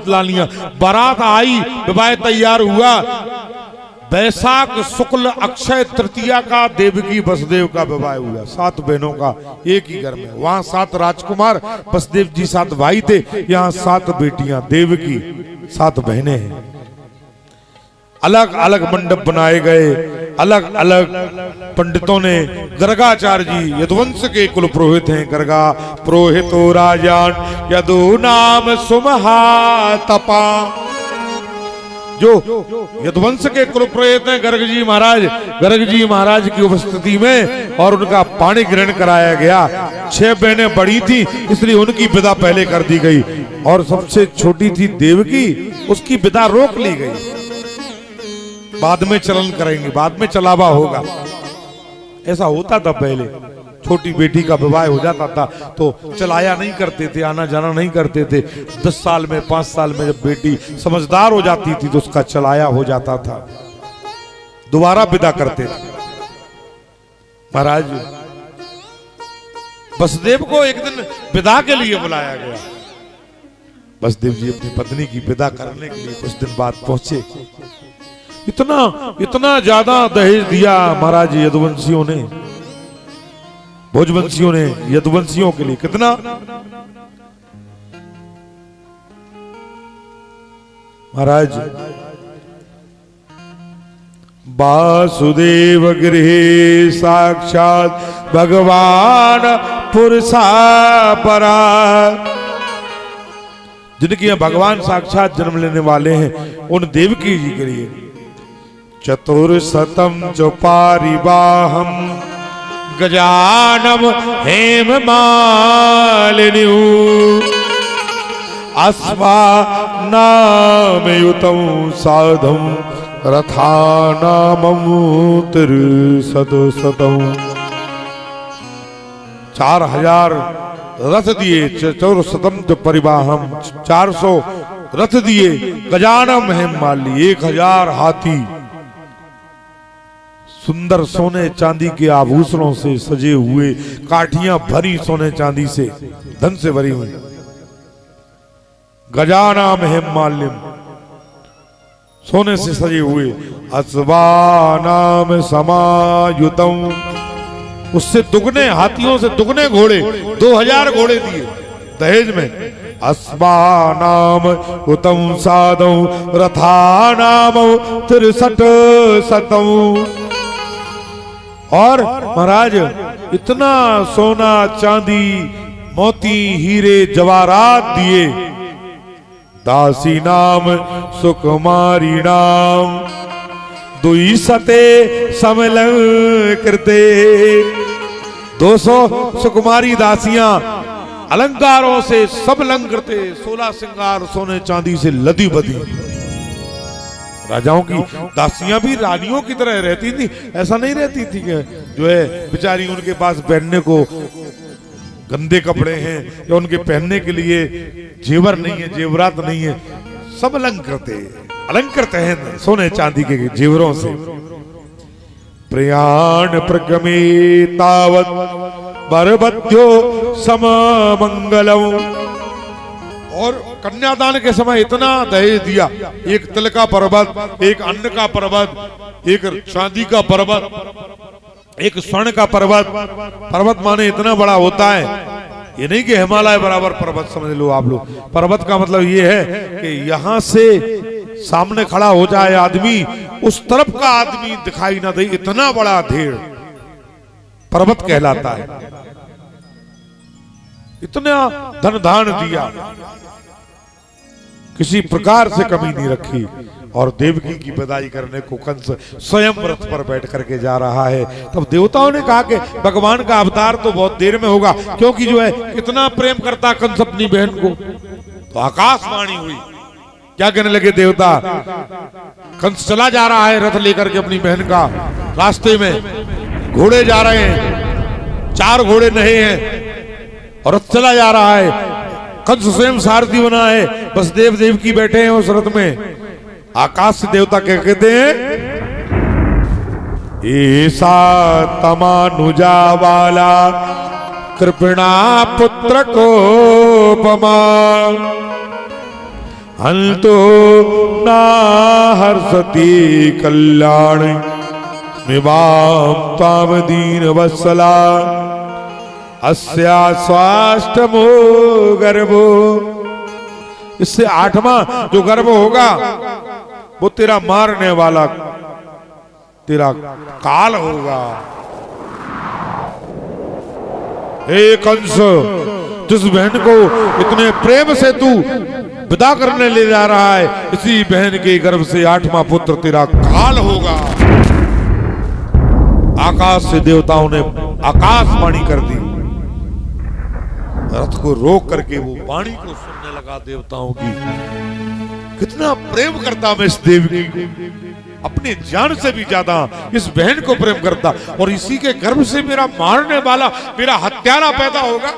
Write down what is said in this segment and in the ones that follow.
ला लिया। बारात आई, विवाह तैयार हुआ। वैशाख शुक्ल अक्षय तृतीया का देवकी वसुदेव का विवाह हुआ। 7 बहनों का एक ही घर में। वहां 7 राजकुमार, वसुदेव जी 7 भाई थे, यहाँ 7 बेटियां देवकी, 7 बहनें हैं। अलग अलग मंडप बनाए गए, अलग अलग पंडितों ने। गर्गाचार्य जी यदुवंश के कुल पुरोहित हैं। गर्गा पुरोहितो राजान यदु नाम सुमहा तपा। जो यदुवंश के कुल पुरोहित हैं गर्ग जी महाराज, गर्ग जी महाराज की उपस्थिति में और उनका पानी ग्रहण कराया गया। 6 बहनें बड़ी थी, इसलिए उनकी विदा पहले कर दी गई, और सबसे छोटी थी देवकी, उसकी विदा रोक ली गई। बाद में चलन करेंगे, बाद में चलावा होगा। ऐसा होता था पहले। छोटी बेटी का विवाह हो जाता था तो चलाया नहीं करते थे, आना जाना नहीं करते थे। 10 साल में 5 साल में जब बेटी समझदार हो जाती थी तो उसका चलाया हो जाता था, दोबारा विदा करते थे। महाराज वसुदेव को एक दिन विदा के लिए बुलाया गया। वसुदेव जी अपनी पत्नी की विदा करने के लिए कुछ दिन बाद पहुंचे। इतना ज्यादा दहेज दिया महाराज यदुवंशियों ने, भोजवंशियों ने यदुवंशियों के लिए। कितना? महाराज वासुदेव गृहे साक्षात भगवान पुरुषा परा। जिनके यहाँ भगवान साक्षात जन्म लेने वाले हैं, उन देवकी जी के लिए चतुर्शतम जो पारिवाहम गजानम हेम मालिन्यू अस्मा नाम युतम साधम रथानामं तिरुशतशतम। 4000 रथ दिए, चतुर्शतम जो परिवाहम 400 रथ दिए, गजानम हेम माली 1000 हाथी सुंदर सोने चांदी के आभूषणों से सजे हुए, काठियां भरी सोने चांदी से, धन से भरी हुई। गजानाम हेमाल्यम सोने से सजे हुए। अस्वानाम समायुतम उससे दुगने, हाथियों से दुगने घोड़े, 2000 घोड़े दिए दहेज में। अस्मानाम उत्तम साधौ रथानाम 63 और महाराज इतना सोना चांदी मोती हीरे जवाहरात दिए। दासी नाम सुकुमारी नाम 200 समलंकृते 200 सुकुमारी दासियां अलंकारों से सब अलंकृते, 16 श्रृंगार सोने चांदी से लदी बदी। राजाओं की दासियां भी रानियों की तरह रहती थी, ऐसा नहीं रहती थी कि जो है बेचारी उनके पास पहनने को गंदे कपड़े हैं या उनके पहनने के लिए जेवर नहीं है, जेवरात नहीं है। सब अलंकृत हैं सोने चांदी के जेवरों से। प्रयाण प्रगमे तावत बरबध्यो सममंगलम। और कन्यादान के समय इतना दहेज दिया, एक तिल का पर्वत, एक अन्न का पर्वत, एक चांदी का पर्वत, एक स्वर्ण का पर्वत। पर्वत माने इतना बड़ा होता है, ये नहीं कि हिमालय बराबर पर्वत समझ लो आप लोग। पर्वत का मतलब ये है कि यहां से सामने खड़ा हो जाए आदमी, उस तरफ का आदमी दिखाई ना दे, इतना बड़ा ढेर पर्वत कहलाता है। इतना धन धान दिया, किसी प्रकार से कमी नहीं रखी। और देवकी की विदाई करने को कंस स्वयं रथ पर बैठ करके जा रहा है। तब देवताओं ने कहा कि भगवान का अवतार तो बहुत देर में होगा, क्योंकि जो है कितना प्रेम करता कंस अपनी बहन को। तो आकाशवाणी हुई, क्या कहने लगे देवता, कंस चला जा रहा है रथ लेकर के अपनी बहन का। रास्ते में घोड़े जा रहे हैं, 4 घोड़े नए हैं और रथ चला जा रहा है। कंस स्वयं सारथी बना है, वसुदेव देवकी बैठे हैं उस रथ में। आकाश से देवता क्या कहते हैं, ऐसा तमानुजा वाला कृपणा पुत्र को पमा हंतो ना हर्षति कल्याण निवाम ताम दीन वत्सला अस्या स्वाष्टमो गर्भो। इससे 8वां जो गर्भ होगा वो तेरा मारने वाला तेरा काल होगा। हे कंस, जिस बहन को इतने प्रेम से तू विदा करने ले जा रहा है, इसी बहन के गर्भ से 8वां पुत्र तेरा काल होगा। आकाश से देवताओं ने आकाशवाणी कर दी। रथ को रोक करके वो वाणी को सुनने लगा देवताओं की। कितना प्रेम करता मैं इस देवी को, अपनी जान से भी ज्यादा इस बहन को प्रेम करता, और इसी के गर्भ से मेरा मारने वाला, मेरा हत्यारा पैदा होगा।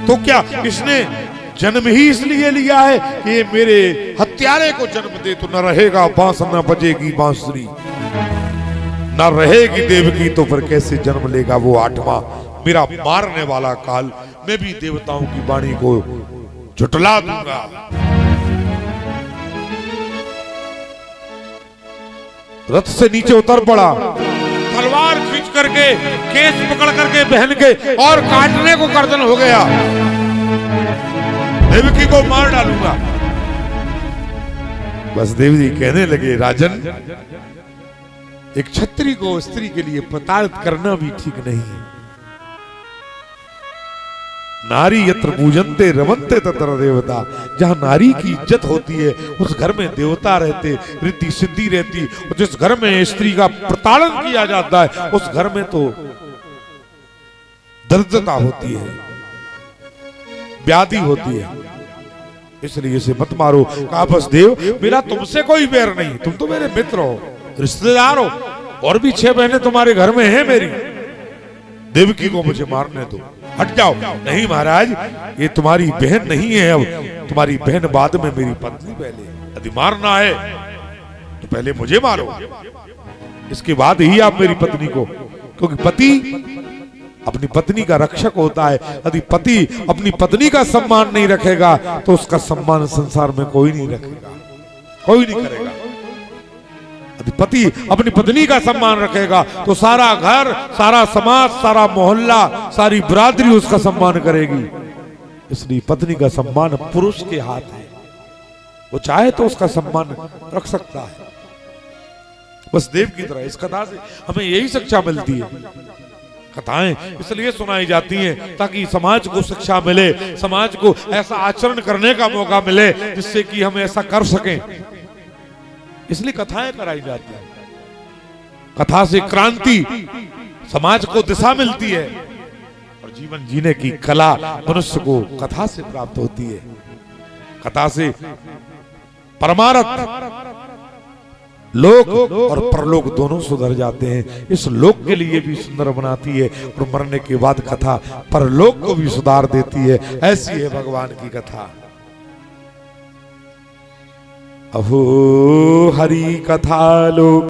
तो क्या इसने जन्म ही इसलिए लिया है कि ये मेरे हत्यारे को जन्म दे? तो न रहेगा बांस, न बजेगी बांसुरी, न रहेगी देवकी, तो फिर कैसे जन्म लेगा वो 8वां मेरा मारने वाला काल? मैं भी देवताओं की वाणी को झुटला दूंगा। रथ से नीचे उतर पड़ा, तलवार खींच करके, केस पकड़ करके बहन के और काटने को गर्दन हो गया। देवकी को मार डालूंगा। बस देवी कहने लगे, राजन, एक क्षत्रिय को स्त्री के लिए प्रताड़ित करना भी ठीक नहीं है। नारी यत्र पूजन्ते रमन्ते तत्र देवता। जहां नारी की इज्जत होती है उस घर में देवता रहते, रिद्धि सिद्धि रहती। और जिस घर में स्त्री का प्रताड़न किया जाता है उस घर में तो दरिद्रता होती है, व्याधि होती है। इसलिए इसे मत मारो। कहा, बस देव, मेरा तुमसे कोई बैर नहीं, तुम तो मेरे मित्र हो, रिश्तेदार हो, और भी 6 बहनें तुम्हारे घर में हैं मेरी। देवकी को मुझे मारने दो, हट जाओ। नहीं महाराज, ये तुम्हारी बहन नहीं है, अब तुम्हारी बहन बाद में मेरी पत्नी पहले। यदि मारना है तो पहले मुझे मारो, इसके बाद ही आप मेरी पत्नी को, क्योंकि पति अपनी पत्नी का रक्षक होता है। यदि पति अपनी पत्नी का सम्मान नहीं रखेगा तो उसका सम्मान संसार में कोई नहीं रखेगा, कोई नहीं करेगा। यदि पति अपनी पत्नी का सम्मान रखेगा तो सारा घर, सारा समाज, सारा मोहल्ला, सारी बिरादरी उसका सम्मान करेगी। इसलिए पत्नी का सम्मान पुरुष के हाथ है, वो चाहे तो उसका सम्मान रख सकता है। बस देव की तरह इस कथा से हमें यही शिक्षा मिलती है। कथाएं इसलिए सुनाई जाती हैं ताकि समाज को शिक्षा मिले, समाज को ऐसा आचरण करने का मौका मिले जिससे कि हम ऐसा कर सकें। इसलिए कथाएं कराई जाती हैं। कथा से क्रांति, समाज को दिशा मिलती है, और जीवन जीने की कला मनुष्य को कथा से प्राप्त होती है। कथा से परमार्थ, लोक और परलोक दोनों सुधर जाते हैं। इस लोक के लिए भी सुंदर बनाती है और मरने के बाद कथा परलोक को भी सुधार देती है। ऐसी है भगवान की कथा। अहो हरि कथा लोक